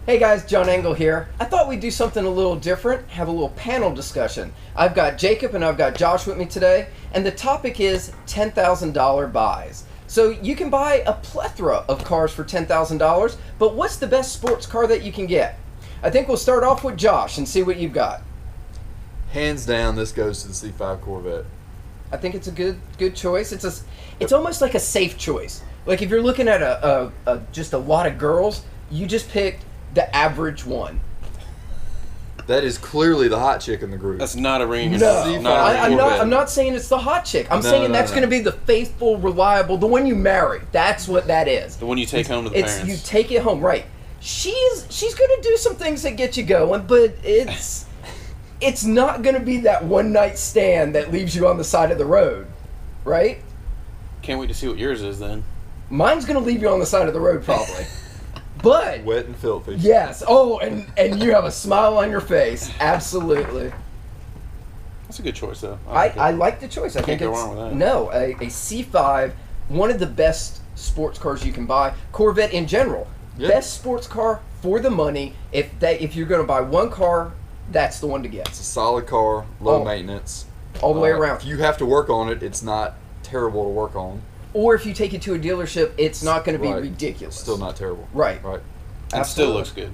Hey guys, John Engel here. I thought we'd do something a little different, have a little panel discussion. I've got Jacob and I've got Josh with me today, and the topic is $10,000 buys. So you can buy a plethora of cars for $10,000, but what's the best sports car that you can get? I think we'll start off with Josh and see what you've got. Hands down, this goes to the C5 Corvette. I think it's a good choice. It's almost like a safe choice. Like if you're looking at just a lot of girls, you just picked the average one. That is clearly the hot chick in the group. That's not a ring. No, I'm not not saying it's the hot chick. I'm saying that's going to be the faithful, reliable, the one you marry. That's what that is. The one you take home to the parents. You take it home, right? She's going to do some things that get you going, but it's not going to be that one night stand that leaves you on the side of the road, right? Can't wait to see what yours is then. Mine's going to leave you on the side of the road probably. But wet and filthy. Yes. Oh, and you have a smile on your face. Absolutely. That's a good choice, though. I like the choice. I think Can't go it's wrong with that. no a C5, one of the best sports cars you can buy. Corvette in general, best sports car for the money. If you're going to buy one car, that's the one to get. It's a solid car, low maintenance, all the way around. If you have to work on it, it's not terrible to work on. Or if you take it to a dealership, it's not going to be ridiculous. Still not terrible. Right. It still looks good.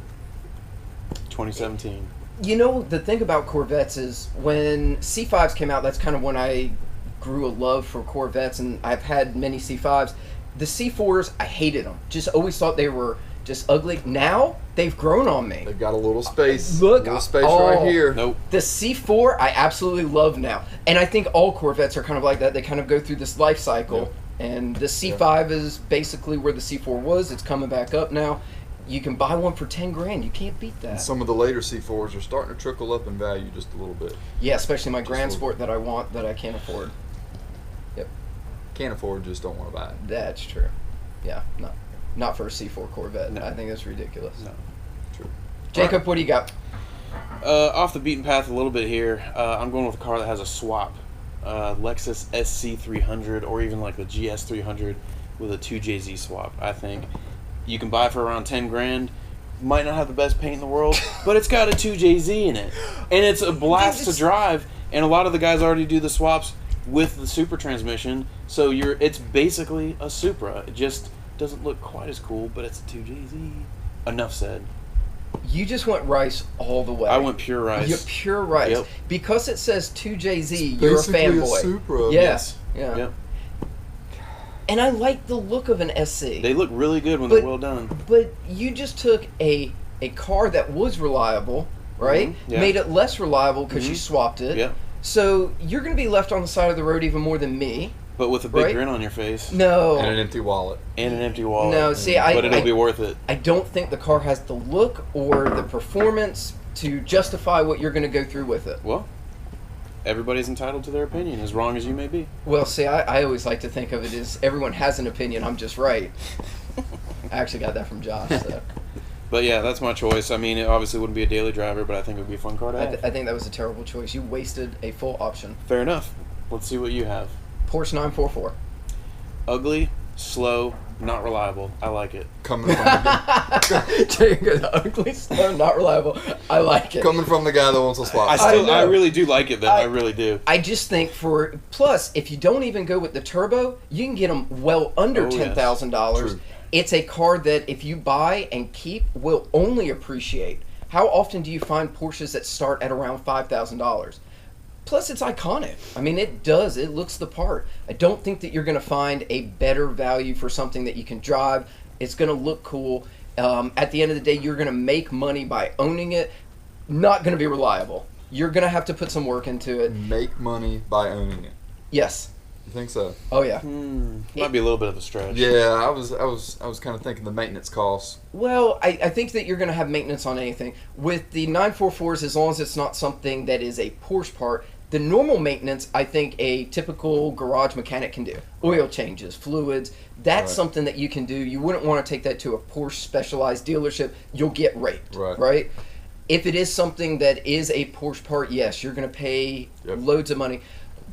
2017. You know, the thing about Corvettes is when C5s came out, that's kind of when I grew a love for Corvettes, and I've had many C5s. The C4s, I hated them. Just always thought they were just ugly. Now, they've grown on me. They've got a little space. Look, right here. Nope. The C4, I absolutely love now. And I think all Corvettes are kind of like that. They kind of go through this life cycle. Yep. And the C5 is basically where the C4 was. It's coming back up now. You can buy one for $10,000. You can't beat that. And some of the later C4s are starting to trickle up in value just a little bit. Yeah, especially my Grand Sport that I want that I can't afford. Yep. Can't afford, just don't want to buy it. That's true. Yeah, not for a C4 Corvette. No. I think that's ridiculous. No. True. Jacob, what do you got? Off the beaten path a little bit here. I'm going with a car that has a swap. Lexus SC300 or even like the GS300 with a 2JZ swap. I think you can buy it for around $10,000. Might not have the best paint in the world, but it's got a 2JZ in it, and it's a blast to drive. And a lot of the guys already do the swaps with the Supra transmission, so it's basically a Supra. It just doesn't look quite as cool, but it's a 2JZ. Enough said. You just went Rice all the way. I went pure Rice. You're pure Rice. Yep. Because it says 2JZ, It's you're a basically fanboy. a Supra. Yes. Yeah. Yep. And I like the look of an SC. They look really good when they're well done. But you just took a car that was reliable, right? Mm-hmm. Yeah. Made it less reliable because you swapped it. Yeah. So you're going to be left on the side of the road even more than me. But with a big grin on your face. No. And an empty wallet. And an empty wallet. No, see, but it'll be worth it. I don't think the car has the look or the performance to justify what you're going to go through with it. Well, everybody's entitled to their opinion, as wrong as you may be. Well, see, I always like to think of it as everyone has an opinion, I'm just right. I actually got that from Josh. So. But yeah, that's my choice. I mean, it obviously wouldn't be a daily driver, but I think it would be a fun car to have. I think that was a terrible choice. You wasted a full option. Fair enough. Let's see what you have. Porsche 944. Ugly, slow, not reliable. I like it. Coming from the Ugly, slow, not reliable. I like it. coming from the guy that wants to swap. I really do like it, though. I really do. I just think plus, if you don't even go with the turbo, you can get them well under $10,000. True. It's a car that if you buy and keep will only appreciate. How often do you find Porsches that start at around $5,000? Plus, it's iconic. I mean, it does. It looks the part. I don't think that you're going to find a better value for something that you can drive. It's going to look cool. At the end of the day, you're going to make money by owning it. Not going to be reliable. You're going to have to put some work into it. Make money by owning it. Yes. You think so? Oh, yeah. Might be a little bit of a stretch. Yeah, I was kind of thinking the maintenance costs. Well, I think that you're going to have maintenance on anything. With the 944s, as long as it's not something that is a Porsche part, the normal maintenance, I think a typical garage mechanic can do. Oil changes, fluids, that's something that you can do. You wouldn't want to take that to a Porsche specialized dealership. You'll get raped, right? If it is something that is a Porsche part, yes, you're going to pay loads of money.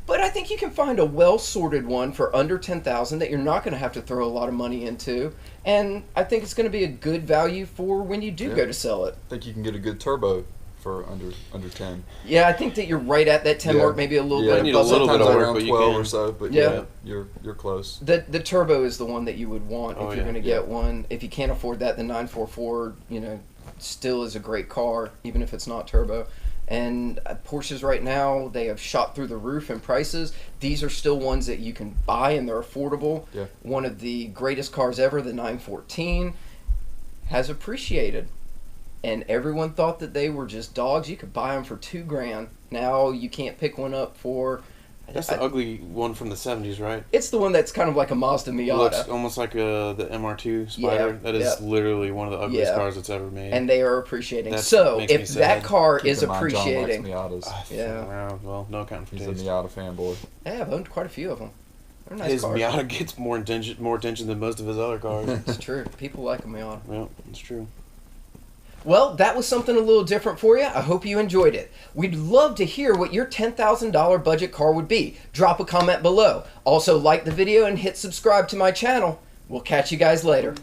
But I think you can find a well-sorted one for under 10,000 that you're not going to have to throw a lot of money into, and I think it's going to be a good value for when you do go to sell it. I think you can get a good turbo for under 10. Yeah, I think that you're right at that 10 mark, maybe a little bit. need a little bit of sometimes work, around but you 12 can. or so. But Yeah. you're close. The turbo is the one that you would want if Oh, you're yeah. going to get one. If you can't afford that, the 944, still is a great car, even if it's not turbo. And Porsches right now, they have shot through the roof in prices. These are still ones that you can buy and they're affordable. Yeah. One of the greatest cars ever, the 914, has appreciated. And everyone thought that they were just dogs. You could buy them for $2,000. Now you can't pick one up for... That's the ugly one from the 70s, right? It's the one that's kind of like a Mazda Miata. Looks almost like the MR2 Spider. Yeah, That is literally one of the ugliest cars that's ever made. And they are appreciating. That So makes me if sad. that car Keep is in mind, John likes appreciating, Miatas. Yeah. Well, no accounting for He's a taste. Miata fanboy. hey, I've owned quite a few of them. They're nice His cars. Miata gets more attention than most of his other cars. It's true. People like a Miata. Well, it's true. Well, that was something a little different for you. I hope you enjoyed it. We'd love to hear what your $10,000 budget car would be. Drop a comment below. Also, like the video and hit subscribe to my channel. We'll catch you guys later.